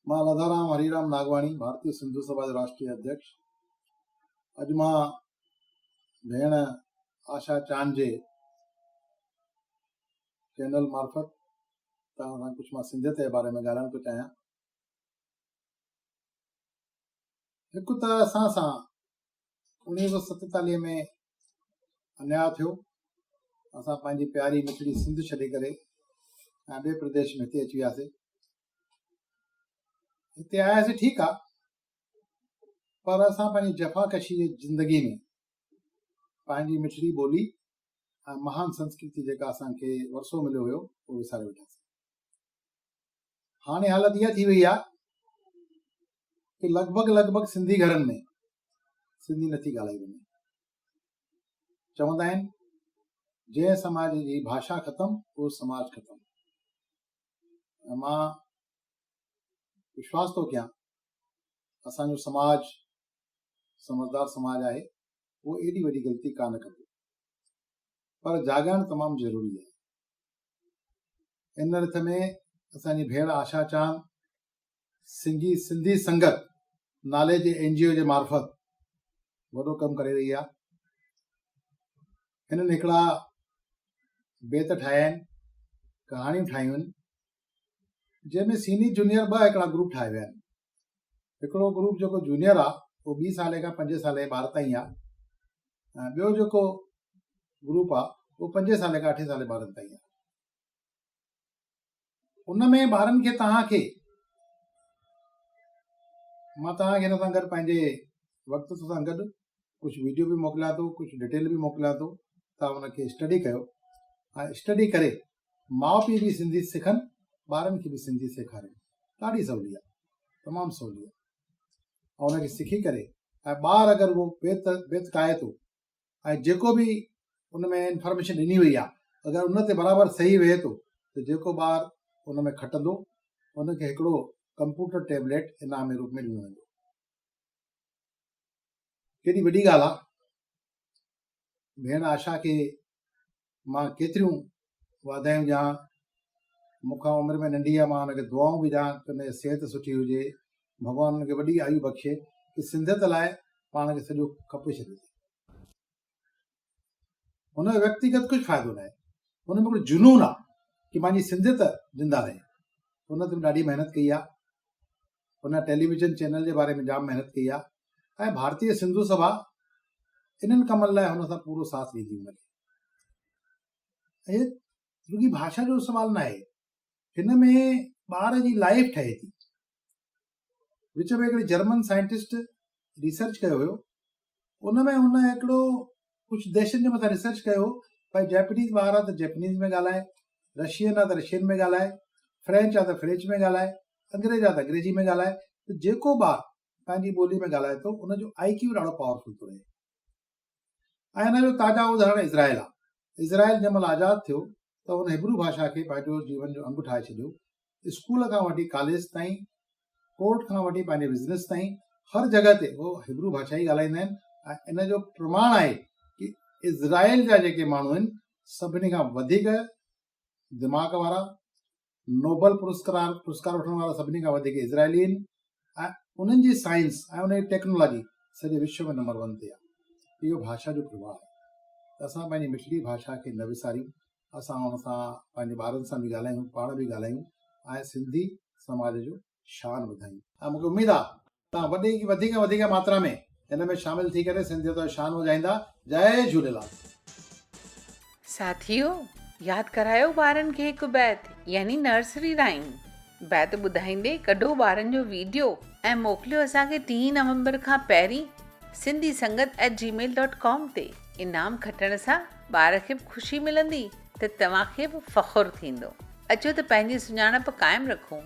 मां लधाराम हरिराम नागवाणी, भारतीय सिंधु सभा जो राष्ट्रीय अध्यक्ष। अॼु मां भेण आशा चांद जे चैनल मार्फत तव्हां सां कुझु मां सिंधियत जे बारे में ॻाल्हाइण थो चाहियां। हिकु त असां सां 1947 में अन्याय थियो। असां पंहिंजी प्यारी मिठड़ी सिंध छॾे करे ऐं ॿिए प्रदेश में हिते अची वियासीं। हिते आयासीं ठीकु आहे, पर असां पंहिंजी जफ़ाकशी जी ज़िंदगी में पंहिंजी मिठड़ी ॿोली ऐं महान संस्कृति जेका असांखे वरसो मिलियो हुयो उहो विसारे वेठासीं। हाणे हालत इहा थी वई आहे कि लॻभॻि सिंधी घरनि में सिंधी नथी ॻाल्हाई वञे। चवंदा आहिनि जंहिं समाज जी भाषा ख़तमु उहो समाज ख़तमु। ऐं मां विश्वास थो कयां असांजो समाज समझदार समाज आहे, उहो एॾी वॾी ग़लती कान कंदो, पर जाॻण तमामु ज़रूरी आहे। इन अर्थ में असांजी भेण आशा चांद सिंधी संगत नाले जे NGO जे मार्फत वॾो कमु करे रही आहे। हिननि हिकिड़ा बेत ठाहिया आहिनि, कहाणियूं ठाहियूं आहिनि, जंहिंमें सीनियर जूनियर ॿ हिकिड़ा ग्रुप ठाहे विया आहिनि। हिकिड़ो ग्रुप जेको जूनियर आहे उहो 2 साल खां 5 साल जे ॿार ताईं आहे, ऐं ॿियो जेको ग्रुप आहे उहो 5 साल खां 8 साल जे ॿारनि ताईं आहे। उन में ॿारनि खे मां तव्हांखे हिन सां गॾु पंहिंजे वक़्त सां गॾु कुझु वीडियो बि मोकिलियां थो, कुझु डिटेल बि मोकिलियां थो। तव्हां हुनखे स्टडी कयो ऐं स्टडी करे माउ पीउ बि सिंधी सिखनि, ॿारनि खे बि सिंधी सेखारनि। ॾाढी सवली आहे, तमामु सवली आहे। ऐं हुनखे सिखी करे ऐं ॿार अगरि उहो बेत ठाहे थो ऐं जेको बि उन में इंफॉर्मेशन ॾिनी वई आहे अगरि उन ते बराबरि सही वेहे थो त जेको ॿार उन में खटंदो उनखे हिकिड़ो कंप्यूटर टैबलेट इनाम जे रूप में ॾिनो वेंदो। केॾी वॾी ॻाल्हि आहे। भेण आशा खे मां केतिरियूं वाधायूं ॾियां। मूंखां उमिरि में नंढी आहे, मां हुनखे दुआऊं बि ॾियां त हुनजी सिहत सुठी हुजे, भॻवानु हुनखे वॾी आयु बख़्शे कि सिंधियत लाइ पाण खे सॼो खपे छॾे। हुन जो व्यक्तिगत कुझु फ़ाइदो न आहे, हुन में हिकिड़ो जुनून आहे कि पंहिंजी सिंधियत ज़िंदा रहे। हुन ते ॾाढी महिनत कई आहे। हुन टेलीविज़न चैनल जे बारे में जाम महिनत कई आहे ऐं भारतीय सिंधु सभा इन्हनि कमनि लाइ हुन सां पूरो साथ ॾींदी हुनखे। ऐं रुॻी भाषा जो सवाल न आहे, हिन में ॿार जी लाइफ ठहे थी। विच में हिकिड़े जर्मन साइंटिस्ट रिसर्च कयो हुयो, उन में हुन हिकिड़ो कुझु देशनि जे मथां रिसर्च कयो भई जैपनीज़ ॿार आहे त जैपनीज़ में ॻाल्हाए, रशियन आहे त रशियन में ॻाल्हाए, फ्रेंच आहे त फ्रेंच में ॻाल्हाए, अंग्रेज आहे त अंग्रेजी में ॻाल्हाए। त जेको ॿार पंहिंजी ॿोली में ॻाल्हाए थो उनजो IQ ॾाढो पावरफुल थो रहे। ऐं हिन जो ताज़ा उदाहरण इज़राइल आहे। इज़राइल जंहिं महिल आज़ादु थियो त हुन हिब्रू भाषा खे पंहिंजो जीवन जो अंग ठाहे छॾियो। स्कूल खां वठी कॉलेज ताईं, कोर्ट खां वठी पंहिंजे बिज़नेस ताईं, हर जॻह ते उहो हिब्रू भाषा ई ॻाल्हाईंदा आहिनि। ऐं इन जो प्रमाण आहे कि इज़राइल जा जेके माण्हू आहिनि सभिनी खां वधीक दिमाग़ वारा, नोबल पुरस्कार वठण वारा सभिनी खां वधीक इज़राइली आहिनि। ऐं उन्हनि जी साइंस ऐं उन जी टेक्नोलॉजी सॼे विश्व में नंबर 1 ते आहे। इहो भाषा जो प्रभाव आहे। त असां पंहिंजी मिठड़ी भाषा खे न विसारियूं, असां हुन सां पंहिंजे ॿारनि सां बि ॻाल्हायूं, पाण बि ॻाल्हायूं ऐं सिंधी समाज जो शान वधायूं। ऐं मूंखे उमेदु आहे तव्हां वधीक मात्रा में हिन में शामिल थी करे सिंधियत जो शान वधाईंदा। जय झूलेलाल। साथियो, यादि करायो ॿारनि खे हिकु बैत यानी नर्सरी राइम। बैत ॿुधाईंदे कढो ॿारनि जो वीडियो ऐं मोकिलियो असांखे 3 नवंबर खां पहिरीं sindhisangat@gmail.com ते। इनाम खटण सां ॿार खे बि ख़ुशी मिलंदी त तव्हांखे बि फ़ख़ुरु थींदो। अचो त पंहिंजी सुञाणप क़ाइमु रखूं।